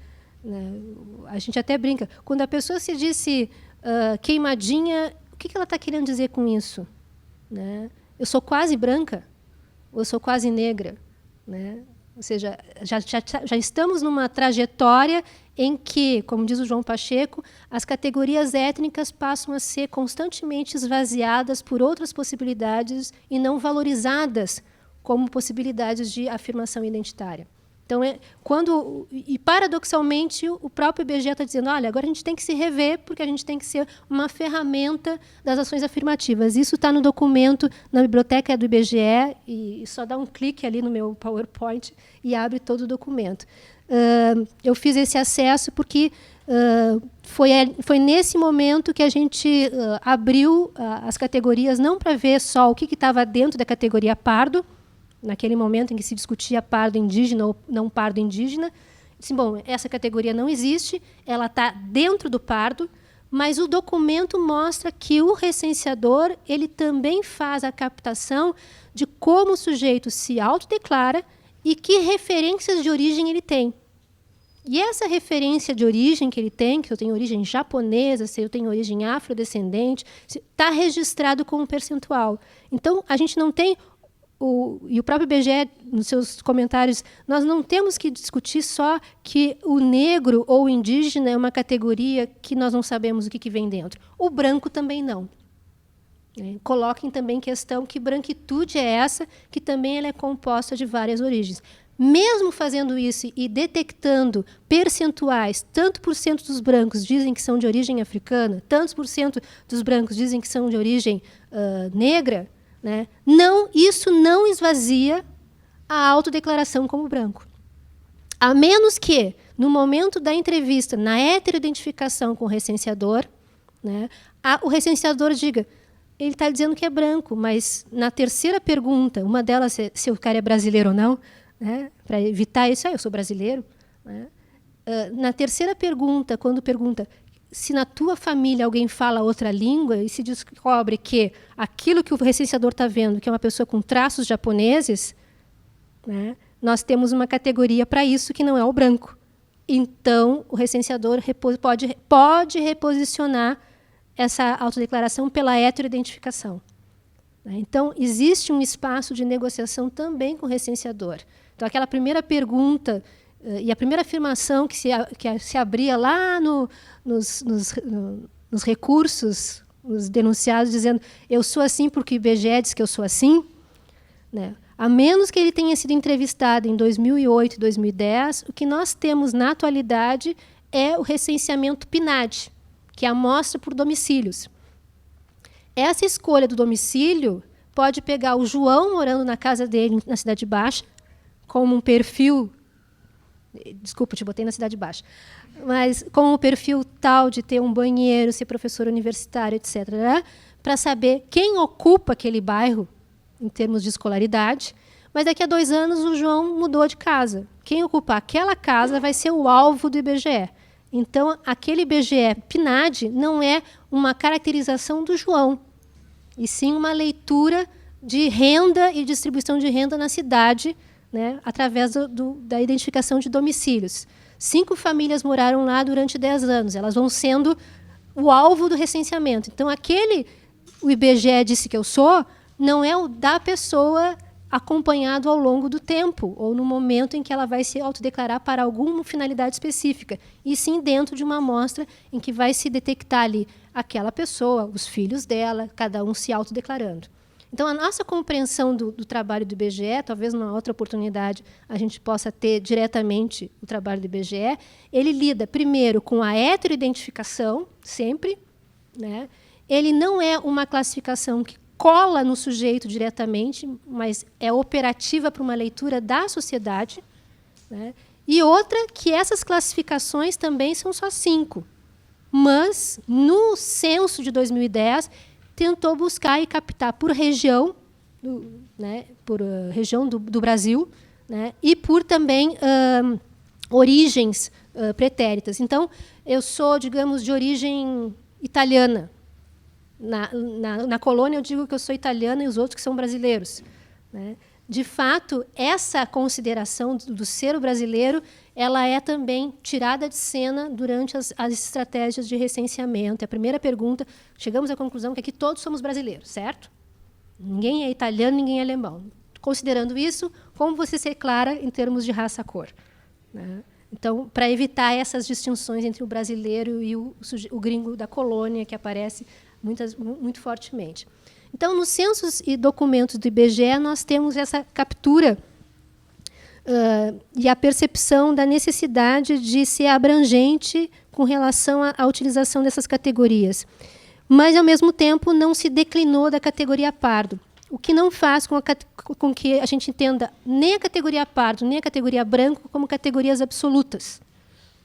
A gente até brinca. Quando a pessoa se disse queimadinha, o que ela está querendo dizer com isso, né? Eu sou quase branca? Ou eu sou quase negra, né? Ou seja, já estamos numa trajetória em que, como diz o João Pacheco, as categorias étnicas passam a ser constantemente esvaziadas por outras possibilidades e não valorizadas como possibilidades de afirmação identitária. Então, paradoxalmente, o próprio IBGE está dizendo, olha, agora a gente tem que se rever, porque a gente tem que ser uma ferramenta das ações afirmativas. Isso está no documento, na biblioteca do IBGE, e só dá um clique ali no meu PowerPoint e abre todo o documento. Eu fiz esse acesso porque foi nesse momento que a gente abriu as categorias, não para ver só o que estava dentro da categoria pardo, naquele momento em que se discutia pardo indígena ou não pardo indígena. Disse, bom, essa categoria não existe, ela está dentro do pardo, mas o documento mostra que o recenseador ele também faz a captação de como o sujeito se autodeclara e que referências de origem ele tem. E essa referência de origem que ele tem, que eu tenho origem japonesa, se eu tenho origem afrodescendente, está registrado como percentual. Então, a gente não tem... E o próprio IBGE, nos seus comentários, nós não temos que discutir só que o negro ou o indígena é uma categoria que nós não sabemos o que vem dentro. O branco também não. Coloquem também em questão que branquitude é essa, que também ela é composta de várias origens. Mesmo fazendo isso e detectando percentuais, tanto por cento dos brancos dizem que são de origem africana, tantos por cento dos brancos dizem que são de origem negra, né? Isso não esvazia a autodeclaração como branco. A menos que, no momento da entrevista, na heteroidentificação com o recenseador, né, o recenseador diga, ele está dizendo que é branco, mas na terceira pergunta, uma delas é se o cara é brasileiro ou não, né, para evitar isso, eu sou brasileiro. Né? Na terceira pergunta, quando pergunta se na tua família alguém fala outra língua e se descobre que aquilo que o recenseador está vendo, que é uma pessoa com traços japoneses, né, nós temos uma categoria para isso que não é o branco. Então, o recenseador pode reposicionar essa autodeclaração pela heteroidentificação. Então, existe um espaço de negociação também com o recenseador. Então, aquela primeira pergunta e a primeira afirmação que se abria lá nos recursos, os denunciados, dizendo eu sou assim porque o IBGE diz que eu sou assim, né? A menos que ele tenha sido entrevistado em 2008 e 2010, o que nós temos na atualidade é o recenseamento PNAD, que é a amostra por domicílios. Essa escolha do domicílio pode pegar o João morando na casa dele, na Cidade Baixa, como um perfil... Desculpa, te botei na Cidade Baixa. Mas com o perfil tal de ter um banheiro, ser professor universitário, etc., né, para saber quem ocupa aquele bairro em termos de escolaridade, mas daqui a 2 anos o João mudou de casa. Quem ocupar aquela casa vai ser o alvo do IBGE. Então, aquele IBGE PNAD não é uma caracterização do João, e sim uma leitura de renda e distribuição de renda na cidade, né, através da identificação de domicílios. 5 famílias moraram lá durante 10 anos. Elas vão sendo o alvo do recenseamento. Então, o IBGE disse que eu sou, não é o da pessoa acompanhado ao longo do tempo, ou no momento em que ela vai se autodeclarar para alguma finalidade específica, e sim dentro de uma amostra em que vai se detectar ali aquela pessoa, os filhos dela, cada um se autodeclarando. Então, a nossa compreensão do trabalho do IBGE, talvez numa outra oportunidade a gente possa ter diretamente o trabalho do IBGE, ele lida, primeiro, com a heteroidentificação, sempre, né? Ele não é uma classificação que cola no sujeito diretamente, mas é operativa para uma leitura da sociedade, né? E outra, que essas classificações também são só 5. Mas, no censo de 2010, tentou buscar e captar por região, região do Brasil, né? E por também origens pretéritas. Então, eu sou, digamos, de origem italiana. Na colônia, eu digo que eu sou italiana e os outros que são brasileiros, né? De fato, essa consideração do ser brasileiro, ela é também tirada de cena durante as estratégias de recenseamento. A primeira pergunta, chegamos à conclusão que aqui todos somos brasileiros, certo? Ninguém é italiano, ninguém é alemão. Considerando isso, como você se declara em termos de raça-cor, né? Então, para evitar essas distinções entre o brasileiro e o gringo da colônia, que aparece muito fortemente. Então, nos censos e documentos do IBGE, nós temos essa captura e a percepção da necessidade de ser abrangente com relação à utilização dessas categorias. Mas, ao mesmo tempo, não se declinou da categoria pardo, o que não faz com que a gente entenda nem a categoria pardo, nem a categoria branco como categorias absolutas,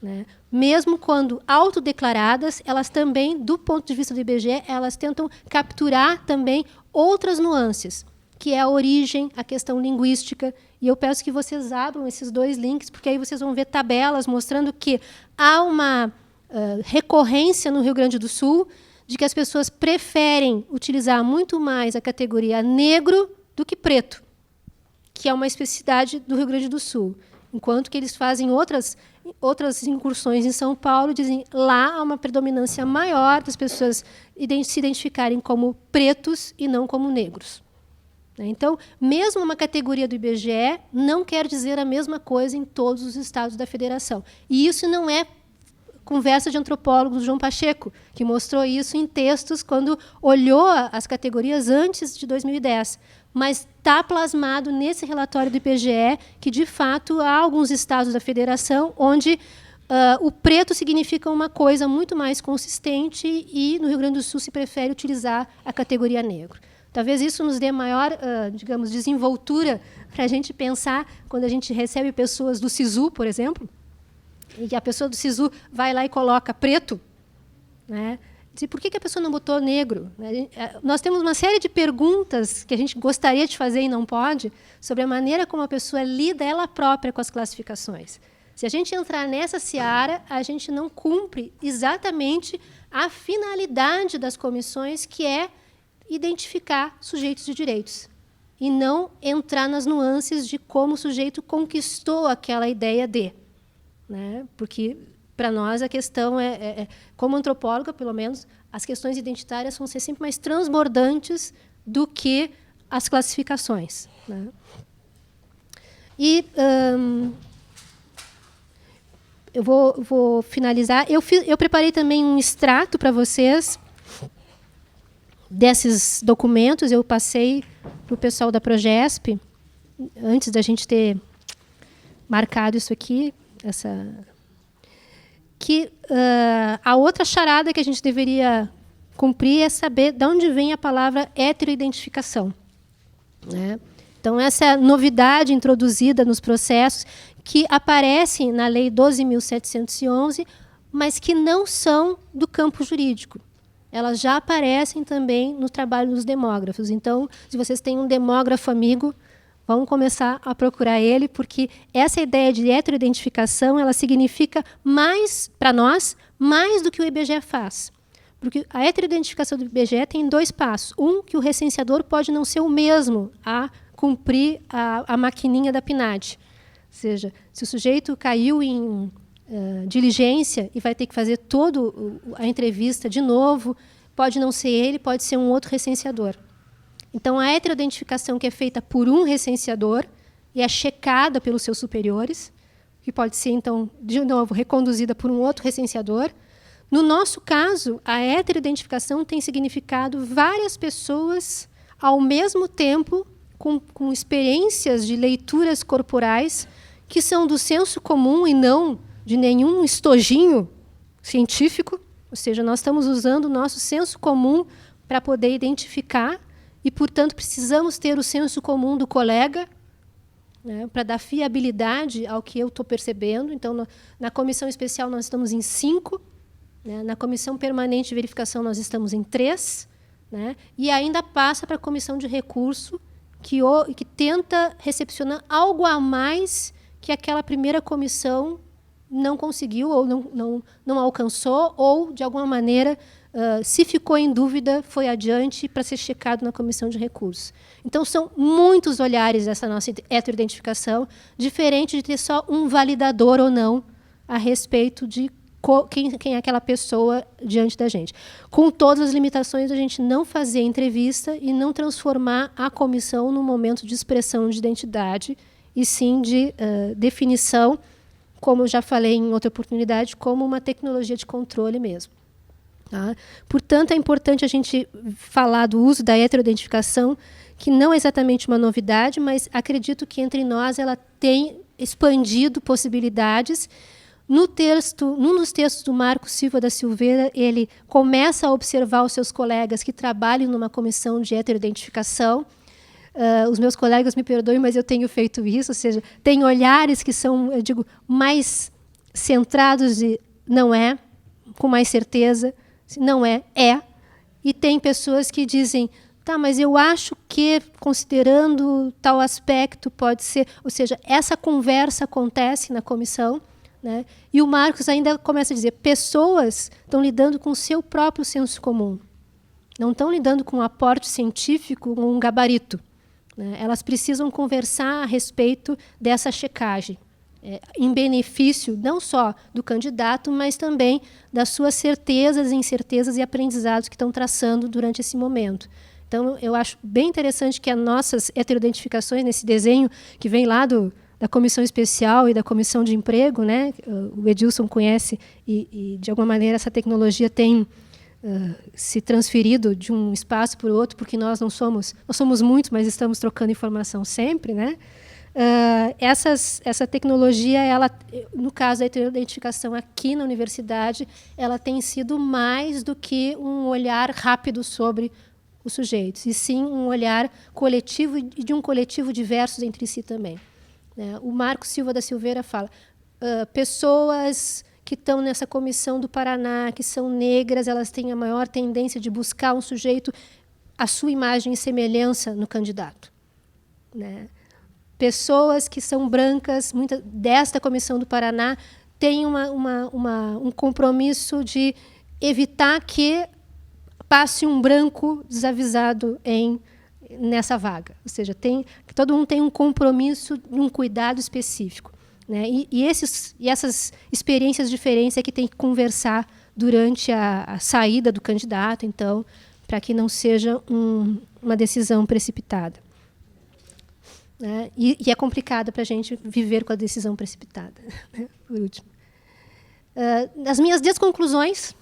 né? Mesmo quando autodeclaradas, elas também, do ponto de vista do IBGE, elas tentam capturar também outras nuances, que é a origem, a questão linguística. E eu peço que vocês abram esses 2 links, porque aí vocês vão ver tabelas mostrando que há uma recorrência no Rio Grande do Sul de que as pessoas preferem utilizar muito mais a categoria negro do que preto, que é uma especificidade do Rio Grande do Sul. Enquanto que eles fazem outras incursões em São Paulo, dizem lá há uma predominância maior das pessoas se identificarem como pretos e não como negros. Então, mesmo uma categoria do IBGE não quer dizer a mesma coisa em todos os estados da federação. E isso não é conversa de antropólogo do João Pacheco, que mostrou isso em textos quando olhou as categorias antes de 2010. Mas está plasmado nesse relatório do IBGE que, de fato, há alguns estados da federação onde o preto significa uma coisa muito mais consistente e, no Rio Grande do Sul, se prefere utilizar a categoria negro. Talvez isso nos dê maior, digamos, desenvoltura para a gente pensar quando a gente recebe pessoas do SISU, por exemplo, e a pessoa do SISU vai lá e coloca preto, né? Por que a pessoa não botou negro? Nós temos uma série de perguntas que a gente gostaria de fazer e não pode, sobre a maneira como a pessoa lida ela própria com as classificações. Se a gente entrar nessa seara, a gente não cumpre exatamente a finalidade das comissões, que é identificar sujeitos de direitos, e não entrar nas nuances de como o sujeito conquistou aquela ideia de, né? Porque, para nós, a questão como antropóloga, pelo menos, as questões identitárias vão ser sempre mais transbordantes do que as classificações, né? E eu vou finalizar. Eu preparei também um extrato para vocês desses documentos. Eu passei para o pessoal da Progesp, antes da gente ter marcado isso aqui, que a outra charada que a gente deveria cumprir é saber de onde vem a palavra heteroidentificação, né? Então, essa novidade introduzida nos processos, que aparece na Lei 12.711, mas que não são do campo jurídico. Elas já aparecem também no trabalho dos demógrafos. Então, se vocês têm um demógrafo amigo, vamos começar a procurar ele, porque essa ideia de heteroidentificação, ela significa mais, para nós, mais do que o IBGE faz. Porque a heteroidentificação do IBGE tem 2 passos. Um, que o recenseador pode não ser o mesmo a cumprir a maquininha da PNAD. Ou seja, se o sujeito caiu em diligência e vai ter que fazer toda a entrevista de novo, pode não ser ele, pode ser um outro recenseador. Então, a heteroidentificação que é feita por um recenseador e é checada pelos seus superiores, que pode ser, então, de novo, reconduzida por um outro recenseador. No nosso caso, a heteroidentificação tem significado várias pessoas, ao mesmo tempo, com experiências de leituras corporais que são do senso comum e não de nenhum estojinho científico. Ou seja, nós estamos usando o nosso senso comum para poder identificar e, portanto, precisamos ter o senso comum do colega, né, para dar fiabilidade ao que eu estou percebendo. Então, na comissão especial, nós estamos em 5, né, na comissão permanente de verificação, nós estamos em 3, né, e ainda passa para a comissão de recurso, que tenta recepcionar algo a mais que aquela primeira comissão não conseguiu ou não alcançou, ou, de alguma maneira, se ficou em dúvida, foi adiante para ser checado na comissão de recursos. Então, são muitos olhares dessa nossa heteroidentificação, diferente de ter só um validador ou não a respeito de quem é aquela pessoa diante da gente. Com todas as limitações, a gente não fazer entrevista e não transformar a comissão num momento de expressão de identidade, e sim de definição, como eu já falei em outra oportunidade, como uma tecnologia de controle mesmo. Tá? Portanto, é importante a gente falar do uso da heteroidentificação, que não é exatamente uma novidade, mas acredito que entre nós ela tem expandido possibilidades. Num dos textos do Marco Silva da Silveira, ele começa a observar os seus colegas que trabalham numa comissão de heteroidentificação. Os meus colegas me perdoem, mas eu tenho feito isso, ou seja, tem olhares que são, eu digo, mais centrados e não é, com mais certeza, não é, é. E tem pessoas que dizem, tá, mas eu acho que, considerando tal aspecto, pode ser... Ou seja, essa conversa acontece na comissão, né? E o Marcos ainda começa a dizer, pessoas estão lidando com o seu próprio senso comum, não estão lidando com um aporte científico, com um gabarito. Né? Elas precisam conversar a respeito dessa checagem, em benefício não só do candidato, mas também das suas certezas, incertezas e aprendizados que estão traçando durante esse momento. Então, eu acho bem interessante que as nossas heteroidentificações, nesse desenho que vem lá da Comissão Especial e da Comissão de Emprego, né? O Edilson conhece, e de alguma maneira essa tecnologia tem se transferido de um espaço para o outro, porque nós somos muitos, mas estamos trocando informação sempre, né? Essa tecnologia, ela, no caso da heteroidentificação aqui na universidade, ela tem sido mais do que um olhar rápido sobre os sujeitos, e sim um olhar coletivo e de um coletivo diversos entre si também. Né? O Marco Silva da Silveira fala, pessoas que estão nessa comissão do Paraná, que são negras, elas têm a maior tendência de buscar um sujeito, a sua imagem e semelhança no candidato. Né? Pessoas que são brancas, desta comissão do Paraná, têm um compromisso de evitar que passe um branco desavisado nessa vaga. Ou seja, todo mundo tem um compromisso, um cuidado específico. Né? E essas experiências diferentes é que tem que conversar durante a saída do candidato, então, para que não seja uma decisão precipitada. Né? E é complicado para a gente viver com a decisão precipitada. Né? Por último. As minhas desconclusões,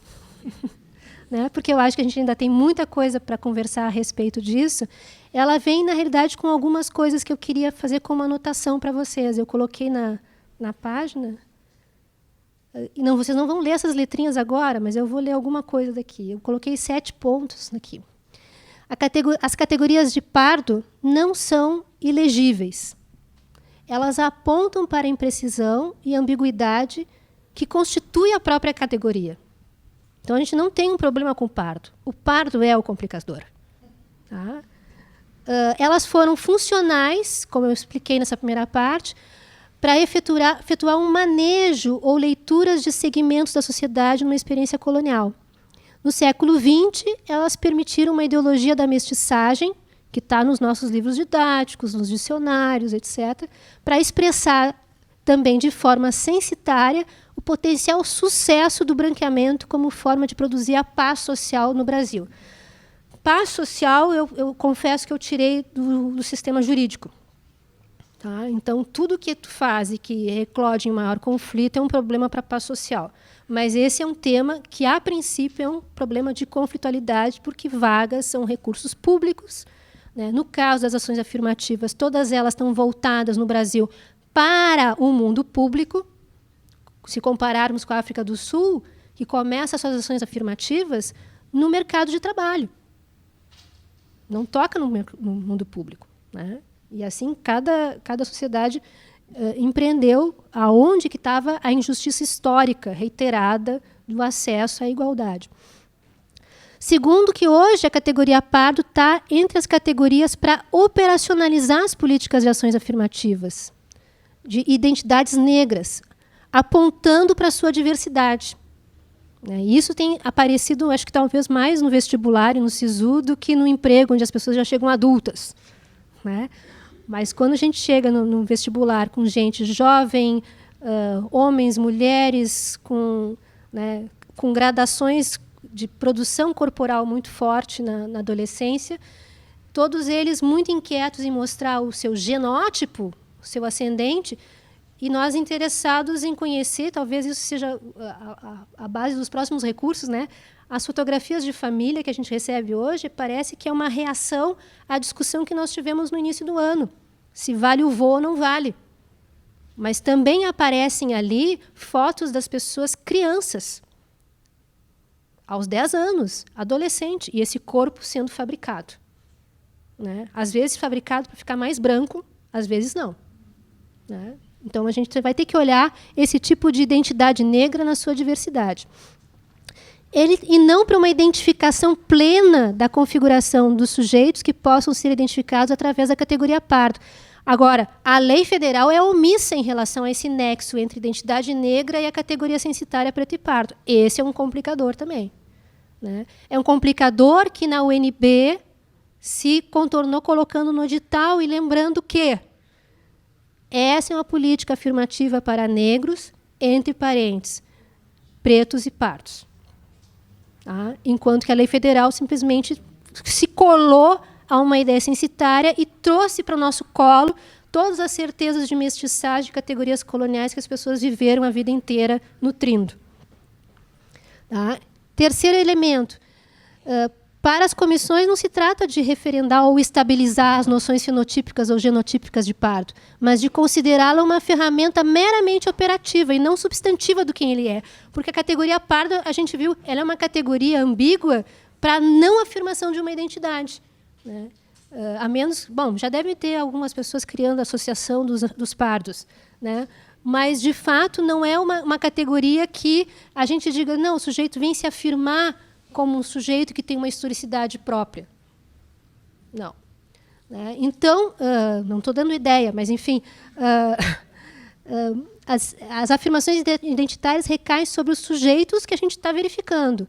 né? Porque eu acho que a gente ainda tem muita coisa para conversar a respeito disso, ela vem, na realidade, com algumas coisas que eu queria fazer como anotação para vocês. Eu coloquei na página. Não, vocês não vão ler essas letrinhas agora, mas eu vou ler alguma coisa daqui. Eu coloquei 7 pontos aqui. As categorias de pardo não são ilegíveis. Elas apontam para a imprecisão e ambiguidade que constitui a própria categoria. Então, a gente não tem um problema com o pardo. O pardo é o complicador. Tá? Elas foram funcionais, como eu expliquei nessa primeira parte, para efetuar um manejo ou leituras de segmentos da sociedade numa experiência colonial. No século XX, elas permitiram uma ideologia da mestiçagem, que está nos nossos livros didáticos, nos dicionários, etc., para expressar também de forma censitária o potencial sucesso do branqueamento como forma de produzir a paz social no Brasil. Paz social, eu confesso que eu tirei do sistema jurídico. Tá? Então, tudo que tu faz e que eclode em maior conflito é um problema para a paz social. Mas esse é um tema que, a princípio, é um problema de conflitualidade, porque vagas são recursos públicos. Né? No caso das ações afirmativas, todas elas estão voltadas no Brasil para o mundo público. Se compararmos com a África do Sul, que começa as suas ações afirmativas no mercado de trabalho. Não toca no mundo público. Né? E assim, cada sociedade empreendeu aonde que estava a injustiça histórica reiterada do acesso à igualdade. Segundo, que hoje a categoria pardo está entre as categorias para operacionalizar as políticas de ações afirmativas, de identidades negras, apontando para a sua diversidade. Isso tem aparecido, acho que talvez mais no vestibular e no SISU do que no emprego, onde as pessoas já chegam adultas. Né? Mas quando a gente chega no vestibular com gente jovem, homens, mulheres, né, com gradações de produção corporal muito forte na adolescência, todos eles muito inquietos em mostrar o seu genótipo, o seu ascendente, e nós interessados em conhecer, talvez isso seja a base dos próximos recursos, né? As fotografias de família que a gente recebe hoje, parece que é uma reação à discussão que nós tivemos no início do ano. Se vale o vô ou não vale. Mas também aparecem ali fotos das pessoas crianças, aos 10 anos, adolescente, e esse corpo sendo fabricado. Né? Às vezes fabricado para ficar mais branco, às vezes não. Né? Então, a gente vai ter que olhar esse tipo de identidade negra na sua diversidade. E não para uma identificação plena da configuração dos sujeitos que possam ser identificados através da categoria pardo. Agora, a lei federal é omissa em relação a esse nexo entre identidade negra e a categoria censitária preto e pardo. Esse é um complicador também. Né? É um complicador que na UNB se contornou colocando no edital e lembrando que essa é uma política afirmativa para negros, entre parênteses, pretos e pardos. Tá? Enquanto que a lei federal simplesmente se colou a uma ideia censitária e trouxe para o nosso colo todas as certezas de mestiçagem de categorias coloniais que as pessoas viveram a vida inteira nutrindo. Tá? Terceiro elemento. Para as comissões não se trata de referendar ou estabilizar as noções fenotípicas ou genotípicas de pardo, mas de considerá-la uma ferramenta meramente operativa e não substantiva do quem ele é. Porque a categoria pardo, a gente viu, ela é uma categoria ambígua para não afirmação de uma identidade. Né? A menos, bom, já devem ter algumas pessoas criando a associação dos pardos, né? Mas, de fato, não é uma categoria que a gente diga, não, o sujeito vem se afirmar como um sujeito que tem uma historicidade própria. Não. Né? Então, não estou dando ideia, mas, enfim, as afirmações identitárias recaem sobre os sujeitos que a gente está verificando,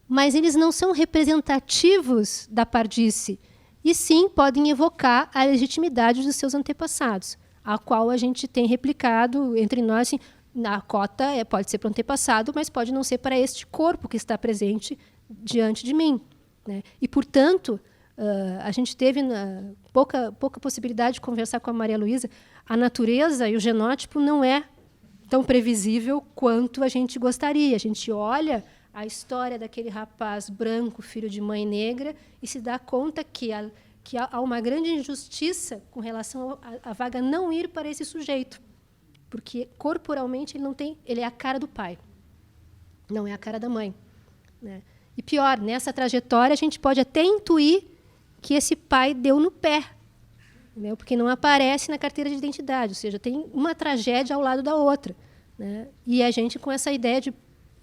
mas eles não são representativos da pardice, e sim podem evocar a legitimidade dos seus antepassados, a qual a gente tem replicado entre nós, assim, a cota pode ser para o antepassado, mas pode não ser para este corpo que está presente diante de mim. Né? E, portanto, a gente teve pouca possibilidade de conversar com a Maria Luísa. A natureza e o genótipo não é tão previsível quanto a gente gostaria. A gente olha a história daquele rapaz branco, filho de mãe negra, e se dá conta que há uma grande injustiça com relação à vaga não ir para esse sujeito. Porque, corporalmente, ele é a cara do pai, não é a cara da mãe. Né? E pior, nessa trajetória, a gente pode até intuir que esse pai deu no pé, né? Porque não aparece na carteira de identidade, ou seja, tem uma tragédia ao lado da outra. Né? E a gente, com essa ideia de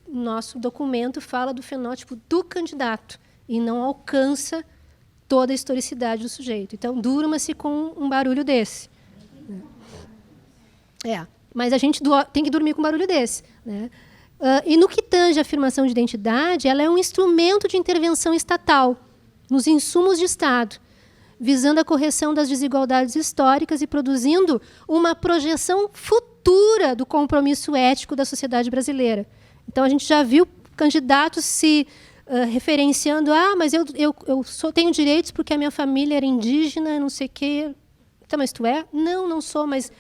nosso documento, fala do fenótipo do candidato e não alcança toda a historicidade do sujeito. Então, durma-se com um barulho desse. Mas a gente tem que dormir com um barulho desse. Né? E no que tange a afirmação de identidade, ela é um instrumento de intervenção estatal nos insumos de Estado, visando a correção das desigualdades históricas e produzindo uma projeção futura do compromisso ético da sociedade brasileira. Então, a gente já viu candidatos se referenciando, mas eu tenho direitos porque a minha família era indígena, não sei o quê. Então, mas tu é? Não, não sou, mas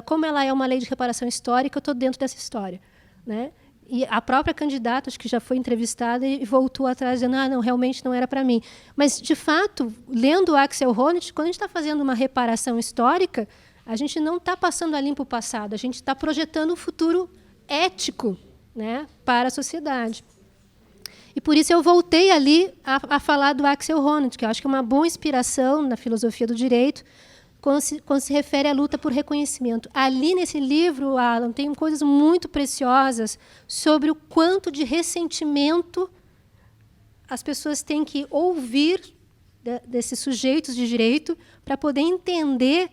como ela é uma lei de reparação histórica, eu estou dentro dessa história, né? E a própria candidata, acho que já foi entrevistada e voltou atrás dizendo, não, realmente não era para mim. Mas, de fato, lendo o Axel Honneth, quando a gente está fazendo uma reparação histórica, a gente não está passando a limpo o passado, a gente está projetando um futuro ético, né, para a sociedade. E por isso eu voltei ali a falar do Axel Honneth, que eu acho que é uma boa inspiração na filosofia do direito, quando se refere à luta por reconhecimento. Ali, nesse livro, Alan, tem coisas muito preciosas sobre o quanto de ressentimento as pessoas têm que ouvir desses sujeitos de direito para poder entender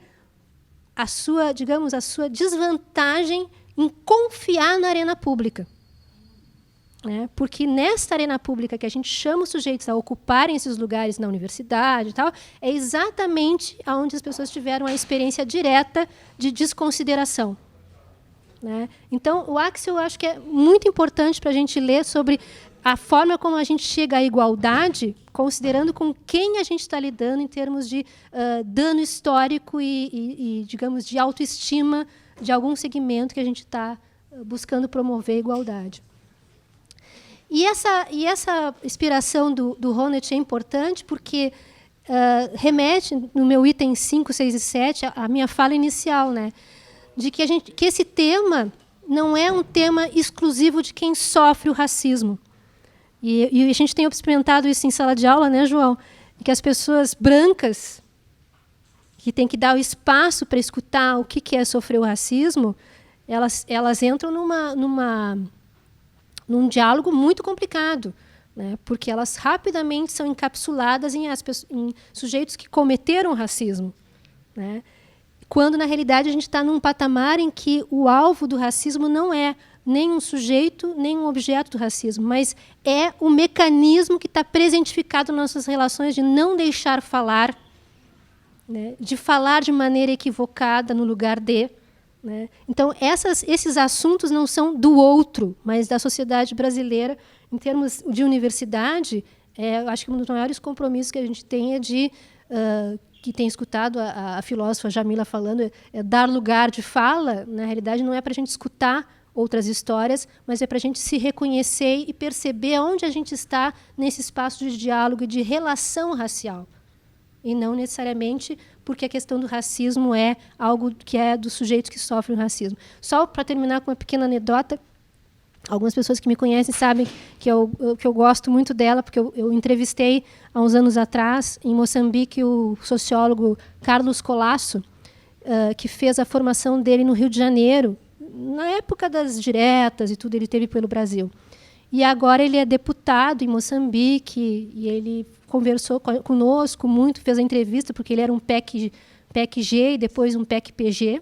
a sua, digamos, a sua desvantagem em confiar na arena pública. Porque nesta arena pública que a gente chama os sujeitos a ocuparem esses lugares na universidade e tal, é exatamente onde as pessoas tiveram a experiência direta de desconsideração. Então, o Axel, eu acho que é muito importante para a gente ler sobre a forma como a gente chega à igualdade, considerando com quem a gente está lidando em termos de dano histórico e, digamos, de autoestima de algum segmento que a gente está buscando promover a igualdade. E essa inspiração do Honneth é importante porque remete, no meu item 5, 6 e 7, a minha fala inicial, de que esse tema não é um tema exclusivo de quem sofre o racismo. E a gente tem experimentado isso em sala de aula, né, João? Que as pessoas brancas, que têm que dar o espaço para escutar o que é sofrer o racismo, elas entram num diálogo muito complicado, porque elas rapidamente são encapsuladas em sujeitos que cometeram racismo, quando, na realidade, a gente está num patamar em que o alvo do racismo não é nem um sujeito, nem um objeto do racismo, mas é o mecanismo que está presentificado nas nossas relações de não deixar falar, de falar de maneira equivocada no lugar de. Então, esses assuntos não são do outro, mas da sociedade brasileira. Em termos de universidade, eu acho que um dos maiores compromissos que a gente tem é que tem escutado a filósofa Jamila falando, dar lugar de fala. Na realidade, não é para a gente escutar outras histórias, mas é para a gente se reconhecer e perceber onde a gente está nesse espaço de diálogo e de relação racial. E não necessariamente porque a questão do racismo é algo que é dos sujeitos que sofrem o racismo. Só para terminar com uma pequena anedota, algumas pessoas que me conhecem sabem que eu gosto muito dela, porque eu entrevistei, há uns anos atrás, em Moçambique, o sociólogo Carlos Colasso, que fez a formação dele no Rio de Janeiro, na época das diretas e tudo, ele teve pelo Brasil. E agora ele é deputado em Moçambique, e ele conversou conosco muito, fez a entrevista, porque ele era um PEC-G e depois um PEC-PG,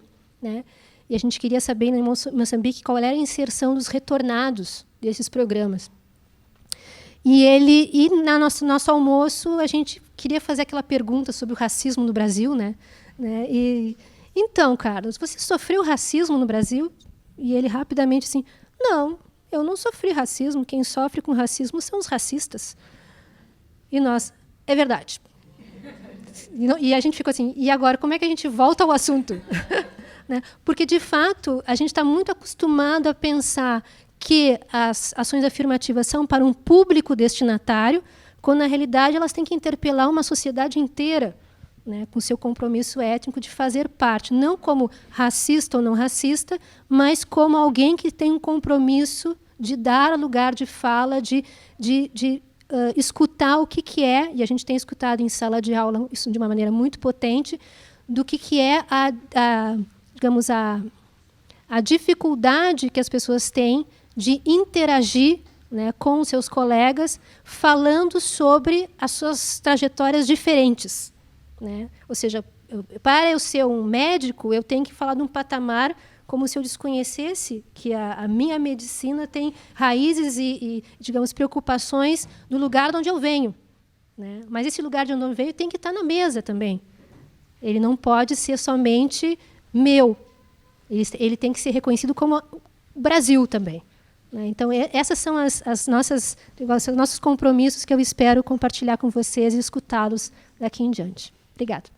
e a gente queria saber em Moçambique qual era a inserção dos retornados desses programas. E no nosso almoço, a gente queria fazer aquela pergunta sobre o racismo no Brasil. Então, Carlos, você sofreu racismo no Brasil? E ele rapidamente assim, não, eu não sofri racismo, quem sofre com racismo são os racistas. E nós, é verdade. E a gente ficou assim, e agora, como é que a gente volta ao assunto? Porque, de fato, a gente está muito acostumado a pensar que as ações afirmativas são para um público destinatário, quando, na realidade, elas têm que interpelar uma sociedade inteira, com seu compromisso étnico de fazer parte, não como racista ou não racista, mas como alguém que tem um compromisso de dar lugar de fala, de escutar o que é, e a gente tem escutado em sala de aula isso de uma maneira muito potente, do que é digamos, a dificuldade que as pessoas têm de interagir com os seus colegas, falando sobre as suas trajetórias diferentes. Ou seja, para eu ser um médico, eu tenho que falar de um patamar como se eu desconhecesse que a minha medicina tem raízes e, digamos, preocupações do lugar de onde eu venho. Mas esse lugar de onde eu venho tem que estar na mesa também. Ele não pode ser somente meu. Ele tem que ser reconhecido como o Brasil também. né? Então, essas são os nossos compromissos que eu espero compartilhar com vocês e escutá-los daqui em diante. Obrigada.